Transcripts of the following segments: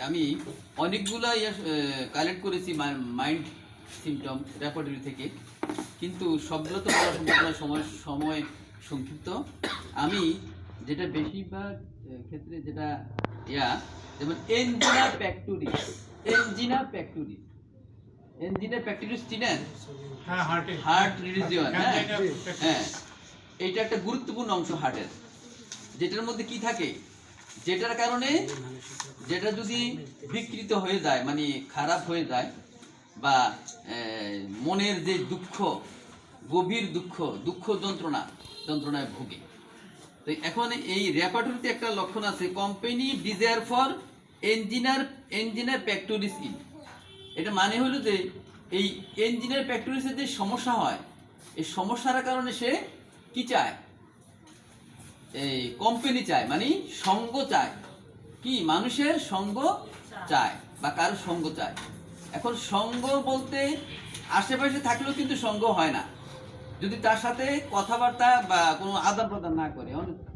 আমি অনেকগুলা কালেক্ট করেছি মাইন্ড সিমটম রেপার্টরি থেকে, কিন্তু সবগুলো তো বলা সম্ভব না, সময় সংক্ষিপ্ত। আমি যেটা বেশিরভাগ ক্ষেত্রে যেটা যেমন এনজিনা প্যাক্টোরিস চিনেন? Heart region. হ্যাঁ, এইটা একটা গুরুত্বপূর্ণ অংশ হার্টের, যেটার মধ্যে কি থাকে, যেটার কারণে যেটা যদি বিকৃত হয়ে যায়, মানে খারাপ হয়ে যায়, বা মনের যে দুঃখ, গভীর দুঃখ যন্ত্রণায় ভোগে। তো এখন এই রেপার্টরিতে একটা লক্ষণ আছে, কোম্পানি ডিজায়ার ফর এঞ্জিনার প্যাক্টোরিস ইন। এটা মানে হলো যে এই এঞ্জিনিয়ার প্যাক্টোরিসের যে সমস্যা হয়, এই সমস্যার কারণে সে কি চায়, এই কোম্পানি চায়, মানে সঙ্গ চায়, কি মানুষের সঙ্গ চায় বা কারো সঙ্গ চায়। এখন সঙ্গ বলতে আশেপাশে থাকলেও কিন্তু সঙ্গ হয় না, যদি তার সাথে কথাবার্তা বা কোনো আদান প্রদান না করে।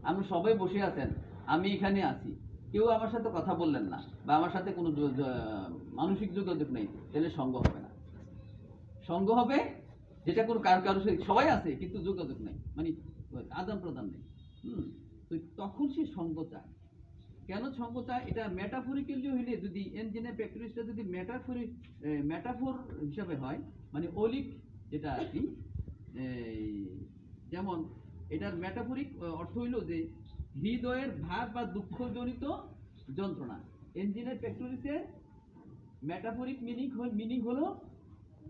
আমরা সবাই বসে আছেন, আমি এখানে আছি, কেউ আমার সাথে কথা বললেন না বা আমার সাথে কোনো মানসিক যোগাযোগ নেই, তাহলে সঙ্গ হবে না। সঙ্গ হবে যেটা কোনো কারো সবাই আছে কিন্তু যোগাযোগ নেই, মানে আদান প্রদান নেই। তো তখন সে সঙ্গ চায়। কেন সঙ্গ চায়? এটা মেটাফরিক্যালি হইলে, যদি এনজিনের প্র্যাকটিসটা যদি মেটাফোর হিসাবে হয়, মানে অলিক যেটা আর কি, যেমন এটার মেটাফরিক অর্থ হইল যে হৃদয়ের ভাব বা দুঃখজনিত যন্ত্রণা। এনজিনের প্র্যাকটিসের মেটাফরিক মিনিং হলো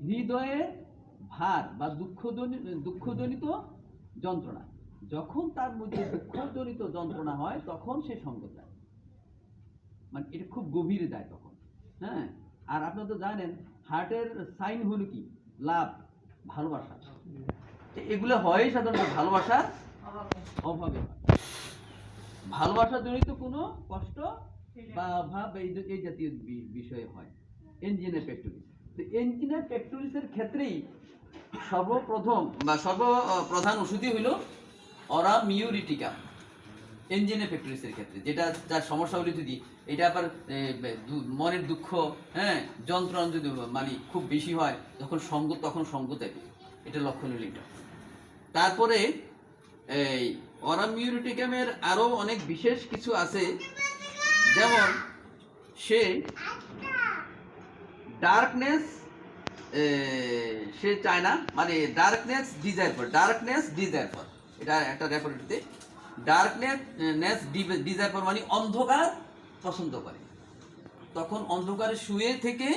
হৃদয়ের ভার বা দুঃখজনিত যন্ত্রণা। যখন তার মধ্যে দুঃখজনিত যন্ত্রণা হয় তখন সে সঙ্গ চায়, মানে এটা খুব গভীরে যায় তখন। হ্যাঁ, আর আপনারা তো জানেন হার্টের সাইন হলো কি, লাভ, ভালোবাসা। এগুলো হয় সাধারণত ভালোবাসার অভাবে হয়, ভালোবাসা জনিত কোনো কষ্ট বা অভাব এই জাতীয় বিষয় হয় এনজিনের প্যাক্টোরিস। তো এনজিনের প্যাক্টোরিসের ক্ষেত্রেই সর্বপ্রধান ওষুধই হইল অরামিউরিটিকা এনজিনের প্যাক্টোরিসের ক্ষেত্রে, যেটা যার সমস্যা হলে যদি এটা আবার মনের দুঃখ, হ্যাঁ, যন্ত্রণা যদি মানে খুব বেশি হয়, তখন সঙ্গ চাইবে। এটা লক্ষণ হলো এটা। তারপরে এই অরামিউরিটিকামের আরো অনেক বিশেষ কিছু আছে, যেমন সে ডার্কনেস সে চায় না, মানে ডার্কনেস ডিজায়ার ফর, এটা একটা রেপার্টরিতে ডার্কনেস ডিজায়ার ফর মানে অন্ধকার পছন্দ করে। তখন অন্ধকারে শুয়ে থেকে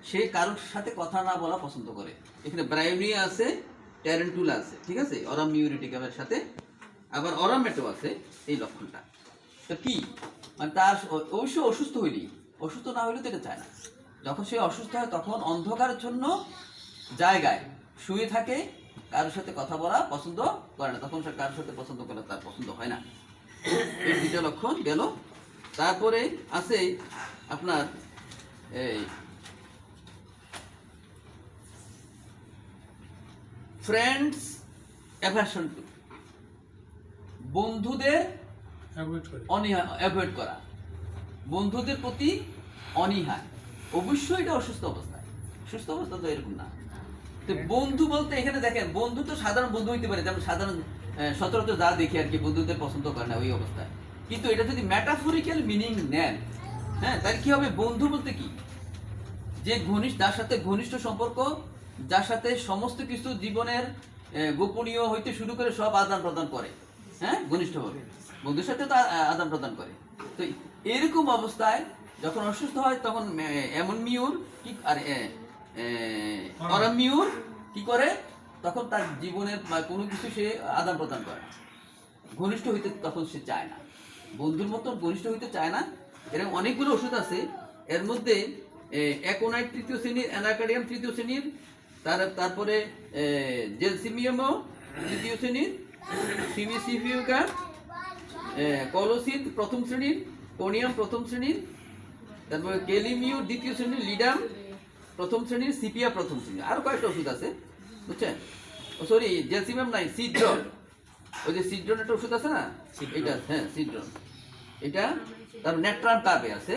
সে কারোর সাথে কথা না বলা পছন্দ করে। এখানে ব্রায়োনিয়া আছে, ট্যারেন্টুলা আছে, ঠিক আছে, অরামিউরিটিকামের সাথে। আবার অরামেটো আছে এই লক্ষণটা। তো কি মানে তার অবশ্য অসুস্থ না হইলে তো এটা চায় না। যখন সে অসুস্থ হয় তখন অন্ধকারের জায়গায় শুয়ে থাকে, কারোর সাথে কথা বলা পছন্দ করে না, তখন সে কারোর সাথে পছন্দ করে তার পছন্দ হয় না। এই দুটো লক্ষণ গেল। তারপরে আছে আপনার এই ফ্রেন্ডস অ্যাভারশন টু, বন্ধুদের অ্যাভয়েড করা, বন্ধুদের প্রতি অনীহা। অবশ্যই এটা অসুস্থ অবস্থায়, সুস্থ অবস্থা তো এরকম না। তো বন্ধু বলতে এখানে দেখেন, বন্ধু তো সাধারণ বন্ধু হইতে পারে, যেমন সাধারণ সচরাচর যা দেখি আর কি, বন্ধুদের পছন্দ করে না ওই অবস্থায়। কিন্তু এটা যদি মেটাফরিক্যাল মিনিং নেন, হ্যাঁ, তাহলে কি হবে? বন্ধু বলতে কি, যে যার সাথে ঘনিষ্ঠ সম্পর্ক, যার সাথে সমস্ত কিছু জীবনের গোপনীয় হইতে শুরু করে সব আদান প্রদান করে, হ্যাঁ, ঘনিষ্ঠভাবে বন্ধুর সাথে তো আদান প্রদান করে। তো এরকম অবস্থায় যখন অসুস্থ হয় তখন এমন মিউর কি আর অরামিউর কি করে, তখন তার জীবনের কোনো কিছু সে আদান প্রদান করে, ঘনিষ্ঠ হইতে তখন সে চায় না, বন্ধুর মতো ঘনিষ্ঠ হইতে চায় না। এরকম অনেকগুলো ওষুধ আছে, এর মধ্যে অ্যাকোনাইট তৃতীয় শ্রেণীর, অ্যানাকার্ডিয়াম তৃতীয় শ্রেণীর, তারপরে জেলসিমিয়ামও তৃতীয় শ্রেণীর, সিমিসিফিউকা, কলোসিড প্রথম শ্রেণীর, কোনিয়াম প্রথম শ্রেণীর, তারপরে কেলিমিউ দ্বিতীয় শ্রেণীর, লিডাম প্রথম শ্রেণীর, সিপিয়া প্রথম শ্রেণীর, আরো কয়েকটা ওষুধ আছে, বুঝছেন? সরি, জেলসিমিয়াম নাই, সিড্রন, ওই যে সিড্রন একটা ওষুধ আছে না, এটা, হ্যাঁ সিড্রন, এটা তার নেট্রাম কার্ভে আছে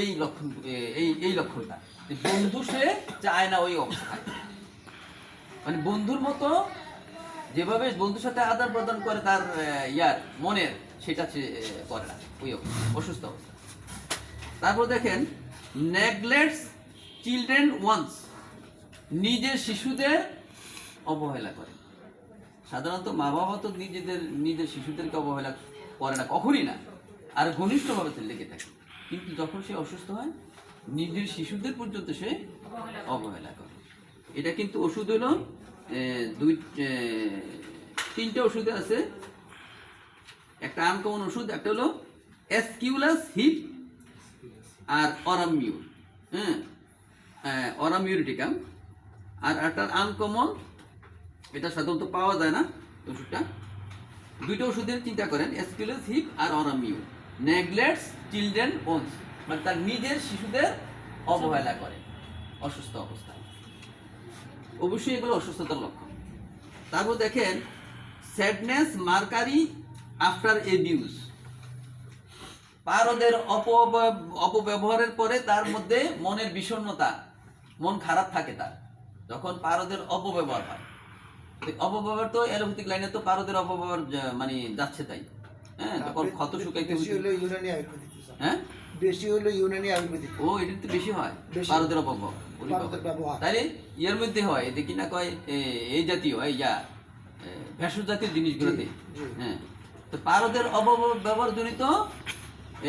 এই লক্ষণ, এই লক্ষণটা বন্ধু সে চায় না ওই অবস্থায়, মানে বন্ধুর মতো যেভাবে বন্ধুর সাথে আদান প্রদান করে তার ইয়ার মনের, সেটা সে করে না ওই অসুস্থ অবস্থা। তারপর দেখেন নেগলেক্টস চিলড্রেন ওয়ান্স, নিজের শিশুদের অবহেলা করে। সাধারণত মা বাবা তো নিজের শিশুদেরকে অবহেলা করে না, কখনই না, আর ঘনিষ্ঠভাবে লেগে থাকে, কিন্তু যখন সে অসুস্থ হয় নিজের শিশুদের পর্যন্ত সে অবহেলা করে। এটা কিন্তু ওষুধ হলো তিনটে ওষুধ আছে, একটা আনকমন ওষুধ, একটা হলো এসকিউলাস হিপ আর অরামিউর, অরামিউরিটিকাম, আর একটা আনকমন, এটা সাধারণত পাওয়া যায় না ওষুধটা। দুইটা ওষুধের চিন্তা করেন, এসকিউলাস হিপ আর অরামিউর। নেগলেক্টস চিলড্রেন ওনস, মানে তার নিজের শিশুদের অবহেলা করে অসুস্থ অবস্থায়। অবশ্যই এগুলো অসুস্থতার লক্ষণ। তারপর দেখেন স্যাডনেস মার্কারি আফটার এবিউজ, পারদের অপব্যবহারের পরে তার মধ্যে মনের বিষণ্ণতা, মন খারাপ থাকে তার, যখন পারদের অপব্যবহার হয়। অপব্যবহার তো অ্যালোপ্যাথিক লাইনে তো পারদের অপব্যবহার মানে যাচ্ছে তাই, হ্যাঁ, তখন ক্ষত শুকাইতে হ্যাঁ বেশি হলো ইউনানি আয়ুর্বেদিক। ও এটা তো বেশি হয় পারদের অপব্যবহার, তাইলে এর মধ্যে হয় এতে কিনা কয় এই জাতীয় ভেষজ জাতীয় জিনিসগুলোতে, হ্যাঁ। তো পারদের অপব্যবহার জনিত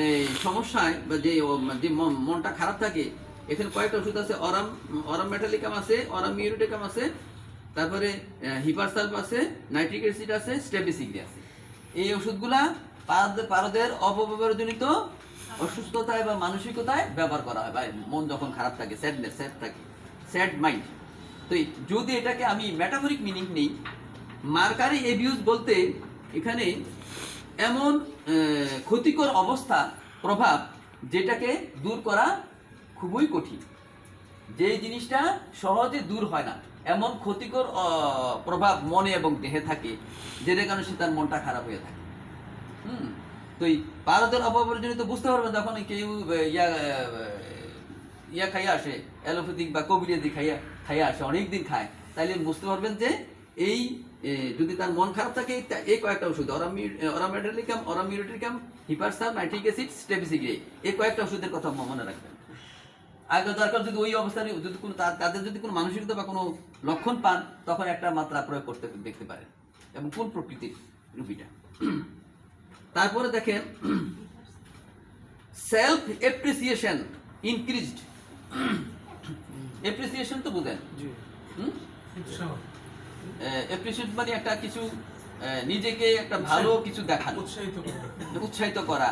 এই সমস্যায় বা যে মনটা খারাপ থাকে, এখানে কয়েকটা ওষুধ আছে, অরাম মেটালিকাম আছে, অরাম মিউরিটিকাম আছে, তারপরে হিপারসালফ আছে, নাইট্রিক অ্যাসিড আছে, স্ট্রেপিসিগ্রি আছে। এই ওষুধগুলা পারদের অপব্যবহার জনিত অসুস্থতায় বা মানসিকতায় ব্যবহার করা হয়, বা মন যখন খারাপ থাকে, স্যাড থাকে, স্যাড মাইন্ড। তো যদি এটাকে আমি মেটাফরিক মিনিং নেই, মার্কারি এবিউজ বলতে এখানে এমন ক্ষতিকর অবস্থা, প্রভাব, যেটাকে দূর করা খুবই কঠিন, যে জিনিসটা সহজে দূর হয় না, এমন ক্ষতিকর প্রভাব মনে এবং দেহে থাকে, যেটার কারণে সে তার মনটা খারাপ হয়ে থাকে। তো এই পারদের অপব্যবহারজনিত বুঝতে পারবেন যখন কেউ খাইয়া আসে, অ্যালোপ্যাথিক বা কবিরাজি খাইয়া আসে, অনেকদিন খায়, তাইলে বুঝতে পারবেন যে এই যদি তার মন খারাপ থাকে, এই কয়েকটা ওষুধ, অরামেটালিকাম, অরামিউরিটিকাম, হিপারসালফ, নাইট্রিক অ্যাসিড, স্ট্রেপিসিগ্রি, এই কয়েকটা ওষুধের কথা মনে রাখবেন। আগে দরকার যদি ওই অবস্থানে যদি কোনো তাদের যদি কোনো মানসিকতা বা কোনো লক্ষণ পান, তখন একটা মাত্রা প্রয়োগ করতে দেখতে পারেন, এবং কোন প্রকৃতির রুগীটা। তারপরে দেখেন সেলফ এপ্রিসিয়েশন ইনক্রিজড। এপ্রিসিয়েশন তো বুঝেন, এপ্রিসিয়েট মানে একটা কিছু নিজেকে একটা ভালো কিছু দেখানো, উৎসাহিত করা,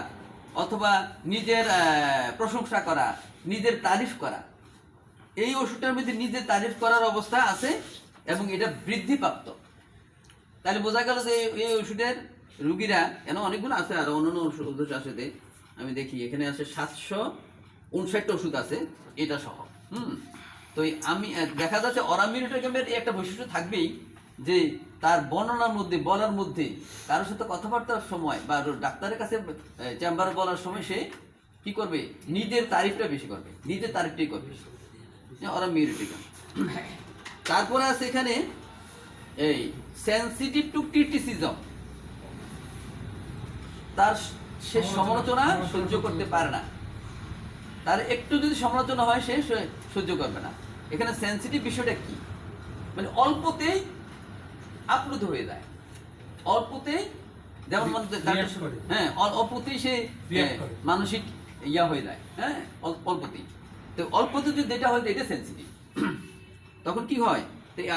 অথবা নিজের প্রশংসা করা, নিজের তারিফ করা। এই ওষুধটার মধ্যে নিজের তারিফ করার অবস্থা আছে, এবং এটা বৃদ্ধিপ্রাপ্ত। তাহলে বোঝা গেল যে এই ওষুধের রুগীরা, কেন অনেকগুলো আছে, আর অন্যান্য ওষুধ আছে, আমি দেখি এখানে আছে 759টা ওষুধ আছে এটা সহ। তো আমি দেখা যাচ্ছে অরামিউরিটিকামের একটা বৈশিষ্ট্য থাকবেই, যে তার বর্ণনার মধ্যে, বলার মধ্যে, কারোর সাথে কথাবার্তার সময় বা ডাক্তারের কাছে চেম্বারে বলার সময় সে কি করবে, নিজের তারিফটা বেশি করবে, নিজের তারিফটাই করবে, অরামিউরিটিকাম। তারপরে আছে এখানে এই সেনসিটিভ টু ক্রিটিসিজম, তার সে সমালোচনা সহ্য করতে পারে না, তার একটু যদি সমালোচনা হয় সে সহ্য করবে না। এখানে সেনসিটিভ বিষয়টা কি, মানে অল্পতেই আপ্লুত হয়ে যায়, অল্পতেই, যেমন হ্যাঁ অল্পতেই সে মানসিক হয়ে যায়, হ্যাঁ অল্পতেই। তো অল্পতে যদি যেটা হয় এটা সেনসিটিভ, তখন কি হয়,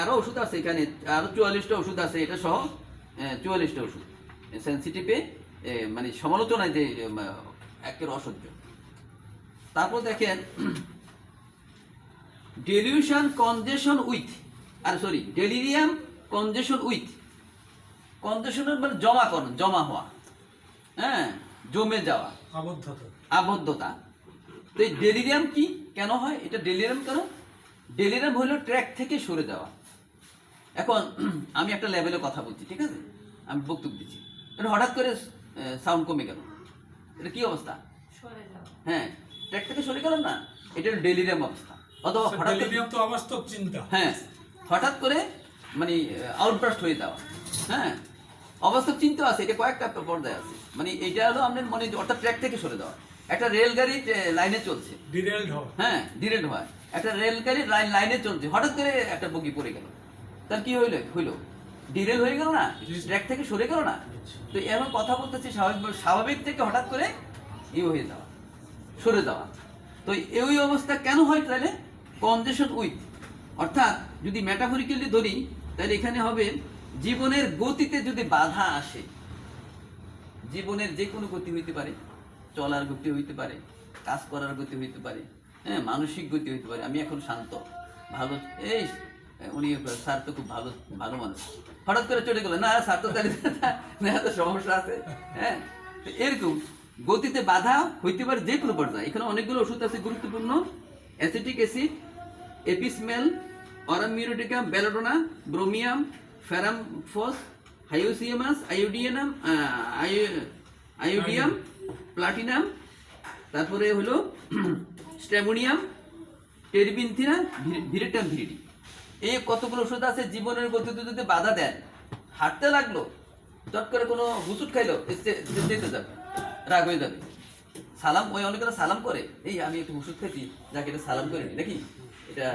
আরো ওষুধ আছে এখানে, আরো 44টা ওষুধ আছে এটা সহ, 44টা ওষুধ সেনসিটিভে, মানে সমালোচনায় যে একের অসহ্য। তারপর দেখেন delusion congestion with, delirium congestion with, কনজেশনের মানে জমা হওয়া, হ্যাঁ, জমে যাওয়া, আবদ্ধতা। তো এই ডেলিরিয়াম কি কেন হয়, এটা ডেলিরিয়াম কেন, ডেলিরিয়াম হলো ট্র্যাক থেকে সরে যাওয়া। এখন আমি একটা লেভেলে কথা বলছি, ঠিক আছে, আমি বক্তব্য দিচ্ছি, হঠাৎ করে সাউন্ড কমে গেল, এটা কি অবস্থা? হ্যাঁ, ট্র্যাক থেকে সরে গেল না, এটা ডেলিরিয়াম অবস্থা। অথবা হঠাৎ তো অবাস্তব চিন্তা। হ্যাঁ, হঠাৎ করে মানে আউটবাস্ট হয়ে যাওয়া। হ্যাঁ, অবাস্তব চিন্তা আছে, এটা কয়েকটা পর্যায়ে আছে। মানে এটা হলো আপনার মনে, অর্থাৎ ট্র্যাক থেকে সরে দেওয়া। একটা রেলগাড়ি লাইনে চলছে, ডিরেলড হয়। হ্যাঁ ডিরেল্ট হয়, একটা রেলগাড়ি লাইনে চলছে, হঠাৎ করে একটা বগি পড়ে গেল, তার কি হইলো? ডিরেল হয়ে গেল না, ট্র্যাক থেকে সরে গেল না। তো এখন কথা বলতেছি স্বাভাবিক থেকে হঠাৎ করে হয়ে যাওয়া, সরে যাওয়া। তো এই অবস্থা কেন হয় তাহলে? কনজেশন উইথ, অর্থাৎ যদি মেটাফরিক্যালি ধরি তাহলে এখানে হবে জীবনের গতিতে যদি বাধা আসে, জীবনের যে কোনো গতি হইতে পারে, চলার গতি হইতে পারে, কাজ করার গতি হইতে পারে, হ্যাঁ মানসিক গতি হইতে পারে। আমি এখন শান্ত, ভালো, এই উনি স্যার তো খুব ভালো ভালো মানুষ, হঠাৎ করে চলে গেল, না স্যার তো তাহলে তো সমস্যা আছে। হ্যাঁ, তো এরকম গতিতে বাধা হইতে পারে যে কোনো পর্যায়ে। এখানে অনেকগুলো ওষুধ আছে গুরুত্বপূর্ণ: acetic acid, apis mel, aurum muriaticum, belladonna, bromium, ferrum phos, hyoscyamus, iodium, platinum, তারপরে হলো স্ট্যামোনিয়াম, টেরিবিনথিনা, ভিরেটাম ভিরিডি। এই কতগুলো ওষুধ আছে জীবনের গতিতে যদি বাধা দেন, হাঁটতে লাগলো, চট করে কোনো হুসুট খাইলো, যেতে যাবে, রাগ হয়ে যাবে, সালাম, ওই অনেকেরা সালাম করে, এই আমি একটু ওষুধ খেয়েছি, যাকে এটা সালাম করে নি নাকি এটা,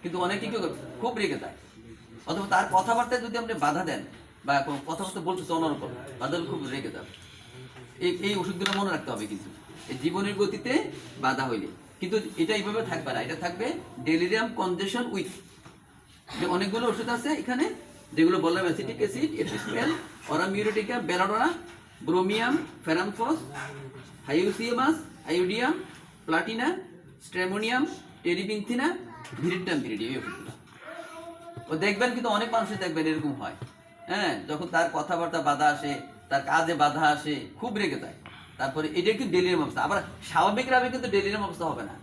কিন্তু অনেকে কেউ খুব রেগে যায়। অথবা তার কথাবার্তায় যদি আপনি বাধা দেন বা কথাবার্তা বলতেছে অন্যরকম, বাধা খুব রেগে যাবে। এই ওষুধগুলো মনে রাখতে হবে। কিন্তু এই জীবনের গতিতে বাধা হইলে কিন্তু এটা এইভাবে থাকবে না, এটা থাকবে ডেলিরিয়াম কনজেশন উইথ। যে অনেকগুলো ওষুধ আছে এখানে যেগুলো বললাম: acetic acid, apis mel, aurum muriatica, belladonna, bromium, ferrum phos, hyoscyamus, iodium, platina, stramonium, terebinthina, veratrum viride. এই ওষুধগুলো ও দেখবেন, কিন্তু অনেক মানুষই দেখবেন এরকম হয়। হ্যাঁ, যখন তার কথাবার্তা বাধা আসে, তার কাজে বাধা আসে, খুব রেগে যায়। তারপরে এটা কিন্তু ডেলিরিয়াম অবস্থা। আবার স্বাভাবিকভাবে কিন্তু ডেলিরিয়াম অবস্থা হবে না,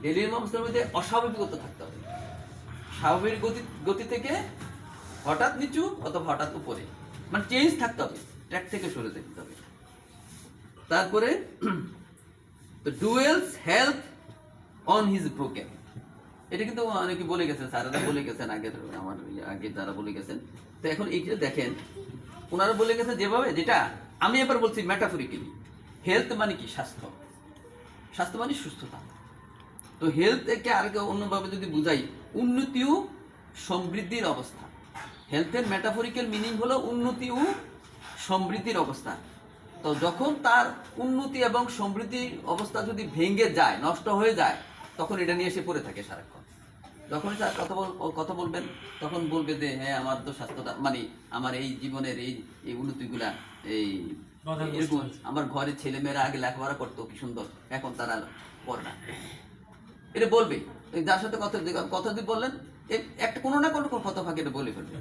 ডেলিরিয়াম অবস্থার মধ্যে অস্বাভাবিকতা থাকতে হবে। স্বাভাবিক গতি থেকে হঠাৎ নিচু অথবা হঠাৎ উপরে, মানে চেঞ্জ থাকতে হবে, ট্র্যাক থেকে সরে যেতে হবে। তারপরে duels health on his broken, এটা কিন্তু অনেকে বলে গেছেন, স্যারেরা বলে গেছেন, আমার আগে যারা বলে গেছেন। তো এখন এইটা দেখেন, ওনারা বলে গেছেন যেভাবে, যেটা আমি এবার বলছি মেটাফরিক্যালি। হেলথ মানে কি? স্বাস্থ্য, স্বাস্থ্য মানে সুস্থতা। তো হেলথ একে আর অন্যভাবে যদি বুঝাই, উন্নতি ও সমৃদ্ধির অবস্থা। হেলথের মেটাফরিক্যাল মিনিং হলো উন্নতি ও সমৃদ্ধির অবস্থা। তো যখন তার উন্নতি এবং সমৃদ্ধির অবস্থা যদি ভেঙে যায়, নষ্ট হয়ে যায়, তখন এটা নিয়ে এসে পড়ে থাকে সারাক্ষণ। যখনই তার কথা বলবেন, তখন বলবে যে হ্যাঁ আমার তো স্বাস্থ্যটা, মানে আমার এই জীবনের এই উন্নতিগুলা, এই এরকম, আমার ঘরে ছেলেমেয়েরা আগে লেখাপড়া করতো কি সুন্দর, এখন তারা পড়ে না, এটা বলবে। যার সাথে কথা যদি বললেন, একটা কোনো না কোনো কথা ফাঁকে এটা বলে ফেলবে।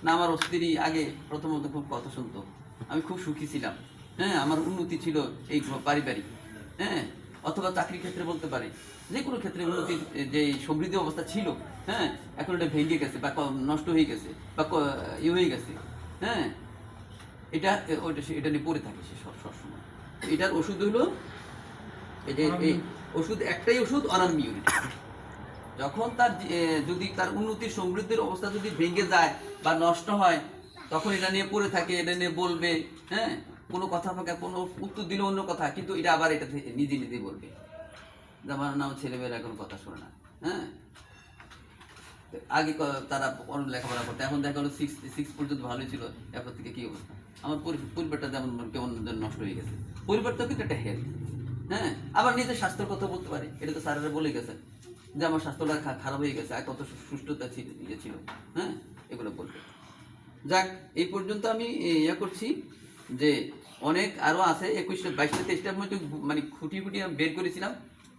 না আমার স্ত্রী আগে প্রথমত খুব কথা শুনতো, আমি খুব সুখী ছিলাম, হ্যাঁ আমার উন্নতি ছিল এই পারিবারিক, হ্যাঁ, অথবা চাকরির ক্ষেত্রে বলতে পারে, যে কোনো ক্ষেত্রে উন্নতি, যে সমৃদ্ধি অবস্থা ছিল, হ্যাঁ এখন এটা ভেঙে গেছে বা নষ্ট হয়ে গেছে বা হয়ে গেছে। হ্যাঁ, এটা নিয়ে পড়ে থাকে সে সবসময়। এটার ওষুধ হলো এই ওষুধ, একটাই ওষুধ, অরামিউরেটিক। যখন তার যদি তার উন্নতির সমৃদ্ধির অবস্থা যদি ভেঙে যায় বা নষ্ট হয়, তখন এটা নিয়ে পড়ে থাকে, এটা নিয়ে বলবে। হ্যাঁ, কোনো কথা ফাঁকা, কোনো উত্তর দিলে অন্য কথা, কিন্তু এটা আবার এটা নিজে নিজে বলবে যে আমার নাম, ছেলেমেয়েরা এখন কথা শোনে না। হ্যাঁ, আগে তারা অনেক লেখাপড়া করতো, এখন দেখা গেলো 6 পর্যন্ত ভালোই ছিল, এরপর থেকে কি অবস্থা, আমার পরিবারটা যেমন কেমন নষ্ট হয়ে গেছে। পরিবারটাও কিন্তু একটা হেলথ। হ্যাঁ, আবার নিজের স্বাস্থ্যের কথা বলতে পারে, এটা তো স্যারেরা বলে গেছে যে আমার স্বাস্থ্যটা খারাপ হয়ে গেছে, আর কত সুস্থতা ছিল। হ্যাঁ, এগুলো বলবে। যাক, এই পর্যন্ত আমি করছি যে অনেক আরও আছে, 21টা 22টা 23টার মধ্যে মানে খুঁটি আমি বের করেছিলাম,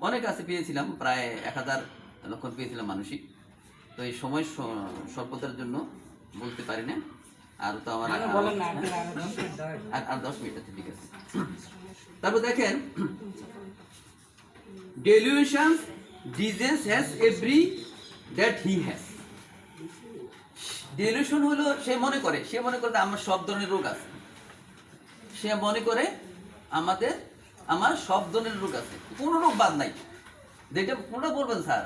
অনেক আছে, পেয়েছিলাম প্রায় 1000 লক্ষণ পেয়েছিলাম মানসিক। তো এই সময় স্বল্পতার জন্য বলতে পারি না, আর তো আমার আর 10 মিনিট আছে, ঠিক আছে। তারপর দেখেন, delusions disease has every that he has. Delusion হলো সে মনে করে আমার সব ধরনের রোগ আছে, সে মনে করে আমার সব ধরনের রোগ আছে, কোনো রোগ বাদ নাই। যেটা কোনটা বলবেন স্যার,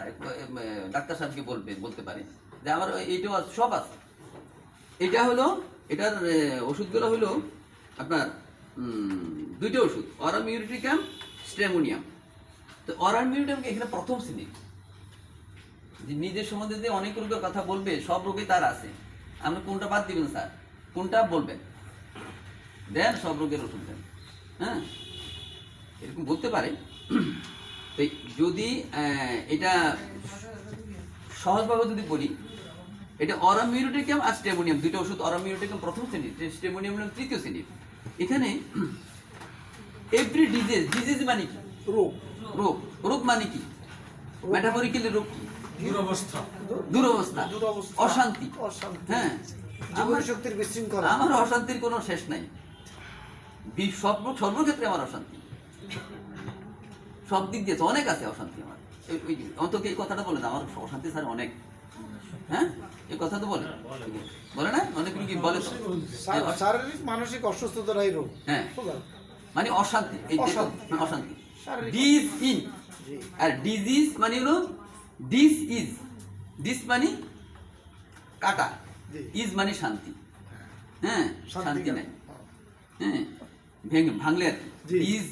ডাক্তার সাহেবকে বলতে পারি যে আমার এইটাও আছে, সব আছে। এটা হলো এটার ওষুধগুলো হলো আপনার দুইটা ওষুধ, অরাম ইউরিটিকাম, স্ট্রেমোনিয়াম। তো অরাম ইউরিটিকাম এখানে প্রথম শ্রেণী, যে নিজের সম্বন্ধে যে অনেক রোগের কথা বলবে, সব রোগই তার আছে। আপনি কোনটা বাদ দিবেন স্যার, কোনটা বলবেন? দেন সব রোগের ওষুধ দেন, হ্যাঁ, এরকম বলতে পারে। তো যদি এটা সহজভাবে যদি বলি, এটা অরাম ইউরিটিকাম আর স্টেমোনিয়াম দুইটা ওষুধ। অরাম ইউরিটিকাম প্রথম শ্রেণীর, স্টেমোনিয়াম হলো তৃতীয় শ্রেণীর। এখানে এভরি ডিজিজ মানে কি? রোগ। রোগ, রোগ মানে কি? মেটাফরিক্যালি রোগ কি? দুরবস্থা, অশান্তি। হ্যাঁ, জীবন শক্তির বিশৃঙ্খলা। আমার অশান্তির কোনো শেষ নাই। সর্বক্ষেত্রে আমার অশান্তি, সব দিক দিয়ে তো অনেক আছে অশান্তি আমার। অন্তত এই কথাটা বলে আমার অশান্তি স্যার অনেক। হ্যাঁ, এই কথা তো বলে না অনেক কি বলে তো, শারীরিক মানসিক অসুস্থতারাই রোগ। হ্যাঁ, মানে অশান্তি, এই অশান্তি। শারীরিক। ডিজ ইন আর ডিজিজ মানে হলো ডিস ইজ। ডিস মানে কাটা, ইজ মানে শান্তি। হ্যাঁ, শান্তি নাই। হ্যাঁ, ভাঙলে আর ডিজ,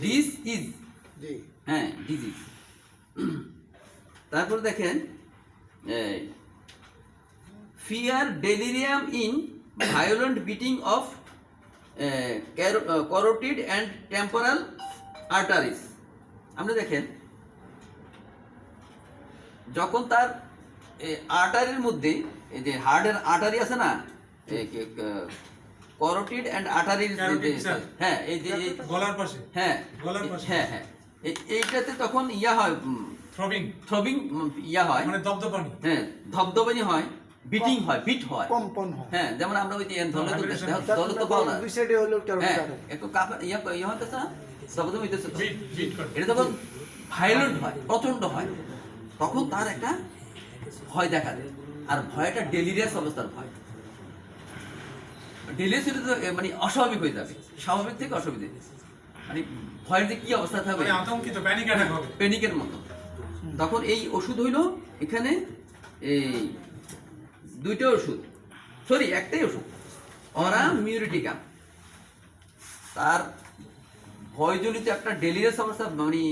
ডিস ইজ। হ্যাঁ, ডিজিজ। তারপর দেখেন fear, delirium in violent beating of carotid and temporal arteries. আপনি দেখেন যখন তার আর্টারির মধ্যে, এই যে হার্টের আর্টারি আছে না, ক্যারোটিড অ্যান্ড আর্টারিস, হ্যাঁ, এই যে গলার পাশে, হ্যাঁ গলার পাশে, হ্যাঁ হ্যাঁ, এইটাতে তখন ইয়া হয়, থ্রবিং ইয়া হয়, মানে দপদপানি। হ্যাঁ, ধবধবানি হয়, বিটিং হয়, বিট হয়, কম্পন হয়। হ্যাঁ, যেমন আমরা ওই যে ধরলে তো পাও না, দুই সাইডে হলো হ্যাঁ, একটু কাঁপা ইয়া হইতেছে না, ধবধব হইতেছে তো। এটা যখন ভায়োলেন্ট হয়, প্রচন্ড হয়, তখন তার একটা ভয় দেখা দেয়। আর ভয়টা ডেলিরিয়াস অবস্থার ভয়। ডেলিরিয়াস হলে তো মানে অস্বাভাবিক হয়ে যাবে, স্বাভাবিক থেকে অস্বাভাবিক, মানে ভয়ের যে কি অবস্থা থাকবে, আতঙ্কিত, প্যানিক অ্যাটাক হবে, প্যানিকের মতো। তখন এই ওষুধ হইল এখানে এই দুইটা ওষুধ, সরি একটাই ওষুধ, অরাম মিউরিটিকাম। তার ভয়জনিত একটা ডেলিরিয়াস অবস্থা, মানে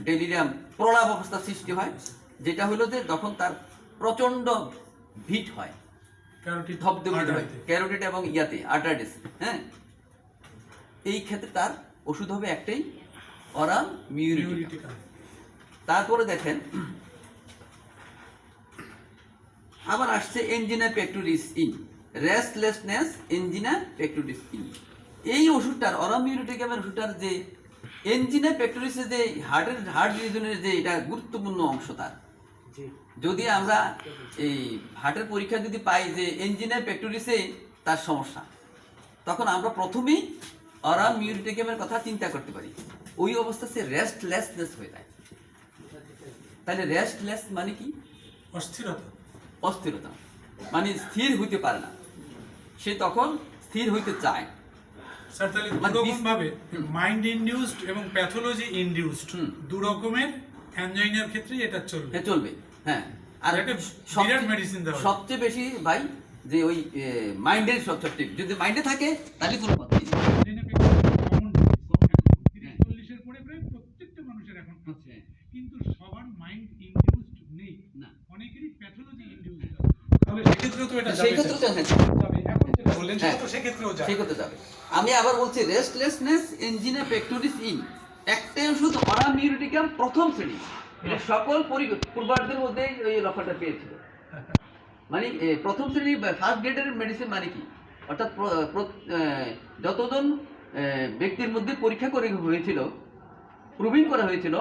ডেলিরিয়াম প্রলাপ অবস্থা সৃষ্টি হয়, যেটা হলো যে যখন তার প্রচন্ড ভিট হয়, ধবধবিত হয়, ক্যারোটিড এবং ইয়াতে আর্টারিস। হ্যাঁ, এই ক্ষেত্রে তার ওষুধ হবে একটাই, অরাম মিউরিটিকাম। তারপরে দেখেন আবার আসছে angina pectoris in, restlessness angina pectoris in. এই ওষুধটার, অরাম মিউরিটিকামের ওষুধটার যে এনজিনা পেক্টোরিসের যে হার্ট রিজনের যে এটা গুরুত্বপূর্ণ অংশ, তার যদি আমরা এই হার্টের পরীক্ষা যদি পাই যে এনজিনা পেক্টোরিসে তার সমস্যা, তখন আমরা প্রথমেই অরাম মিউরিটিকামের কথা চিন্তা করতে পারি। ওই অবস্থা সে রেস্টলেসনেস হয়ে যায়। তাহলে রেস্টলেস মানে কি? অস্থিরতা, অস্থিরতা মানে স্থির হইতে পারে না, সে তখন স্থির হইতে চায়। স্যার তাহলে দুরকম ভাবে মাইন্ড ইনডিউসড এবং প্যাথোলজি ইনডিউসড দু রকমের অ্যানজাইনার ক্ষেত্রে এটা চলবে। হ্যাঁ, চলবে। হ্যাঁ, আর একটা বিরাট মেডিসিন দেওয়া সবচেয়ে বেশি ভাই যে ওই মাইন্ডের সবচেয়ে, যদি মাইন্ডে থাকে তাহলে কোনো কথা নেই। প্রত্যেকটা মানুষের এখন আছে, কিন্তু সবার মাইন্ড ইনডিউসড নেই, না, অনেকেরই প্যাথোলজি ইনডিউসড। তাহলে সেক্ষেত্রেও তো এটা সেই ক্ষেত্রে যাবে, এখন যেটা বললেন সেটা তো সেক্ষেত্রেও যাবে, সেই ক্ষেত্রে যাবে। আমি আবার বলছি রেস্টলেসনেস এনজিনা পেক্টোরিস ইন, একটাই ওষুধ অরাম মিউরিটিকাম প্রথম শ্রেণী। এটা সকল পূর্বার্ধের মধ্যে এই লক্ষণটা পেয়েছিল। মানে প্রথম শ্রেণী ফার্স্ট গ্রেডের মেডিসিন মানে কি, অর্থাৎ যতজন ব্যক্তির মধ্যে পরীক্ষা করে হয়েছিল, প্রুভিং করা হয়েছিল,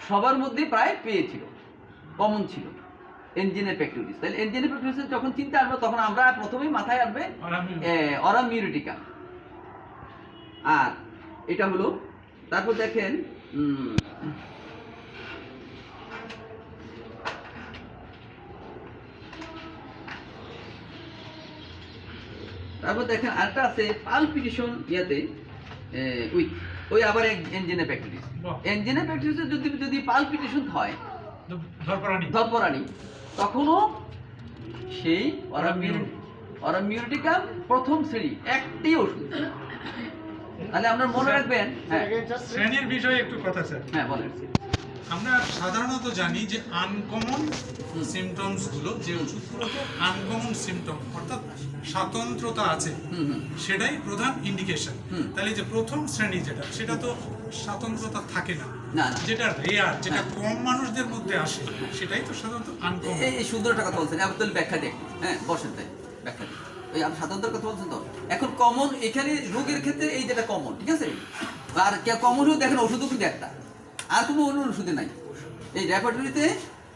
সবার মধ্যে প্রায় পেয়েছিল, কমন ছিল এনজিনা পেক্টোরিস। তাহলে এনজিনা পেক্টোরিসের যখন চিন্তা আসবে, তখন আমরা প্রথমেই মাথায় আসবে অরাম মিউরিটিকাম। আর এটা হলো, তারপর দেখেন আরেকটা আছে পালপিটেশন, ইয়াতে উইথ ওই আবার এনজেনে ব্যাকটেরিয়া। বাহ। এনজেনে ব্যাকটেরিয়া যদি পালপিটেশন হয় ধরপরানি, তখনও সেই অরামিউটিকা প্রথম শ্রেণী একটি ওষুধ। তাহলে আমরা মনে রাখবেন। হ্যাঁ শ্রেণীর বিষয়ে একটু কথা স্যার। হ্যাঁ বলেন। আমরা সাধারণত জানি যে আনকমন সিমটমস গুলো, যে ওষুধগুলোতে আনকমন সিমটম অর্থাৎ স্বাতন্ত্রতা আছে, সেটাই প্রধান ইন্ডিকেশন। তাহলে যে প্রথম শ্রেণী যেটা, সেটা তো স্বাতন্ত্রতা থাকে না, না। যেটা রেয়ার, যেটা কম মানুষদের মধ্যে আসে, সেটাই তো সাধারণত আনকমন। এই সুন্দর একটা কথা বলছেন, আপনি ব্যাখ্যা দেখ। হ্যাঁ বসেন, তাই ব্যাখ্যা দিন। ওই আপনি সাধারণত কথা বলছেন তো। এখন কমন এখানে রোগের ক্ষেত্রে এই যেটা কমন, ঠিক আছে, আর কমন হয়েও দেখেন ওষুধও কিন্তু একটা, আর কোনো অন্য ওষুধে নাই। এই রেপার্টরিতে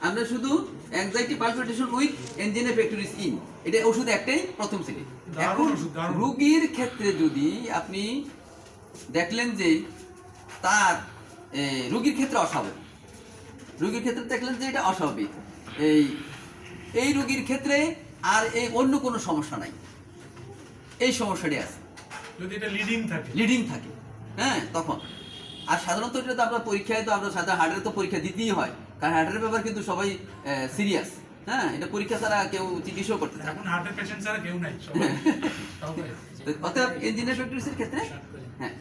আমরা শুধু অ্যাংজাইটি পালপিটেশন উইথ এনজেনে ব্যাকটেরিয়াস ইন, এটা ওষুধ একটাই প্রথম শ্রেণী। এখন রোগীর ক্ষেত্রে যদি আপনি দেখলেন যে তার রোগীর ক্ষেত্রে অস্বাভাবিক, রোগীর ক্ষেত্রে দেখলেন যে এটা অস্বাভাবিক, এই রোগীর ক্ষেত্রে আর এই অন্য কোনো সমস্যা নাই, এই সমস্যাটি আছে যদি এটা লিডিং থাকে, হ্যাঁ তখন। আর সাধারণত এটা তো আমরা পরীক্ষায় তো আমরা সাধারণ হার্টের তো পরীক্ষা দিতেই হয়, কারণ হার্টের ব্যাপার কিন্তু সবাই সিরিয়াস। হ্যাঁ এটা পরীক্ষা ছাড়া কেউ চিকিৎসাও করতে চায় এখন হার্টের পেশেন্ট ছাড়া কেউ নাই। অতএব ইঞ্জিনিয়ার প্র্যাকটিসের ক্ষেত্রে, হ্যাঁ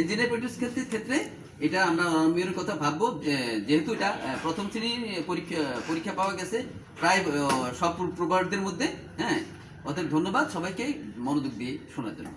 ইঞ্জিনিয়ার প্র্যাকটিসের ক্ষেত্রে এটা আমরা অরামিউর কথা ভাববো, যেহেতু এটা প্রথম শ্রেণীর পরীক্ষা পাওয়া গেছে প্রায় সব প্রোভাইডারদের মধ্যে। হ্যাঁ অতএব ধন্যবাদ সবাইকে মনোযোগ দিয়ে শোনার জন্য।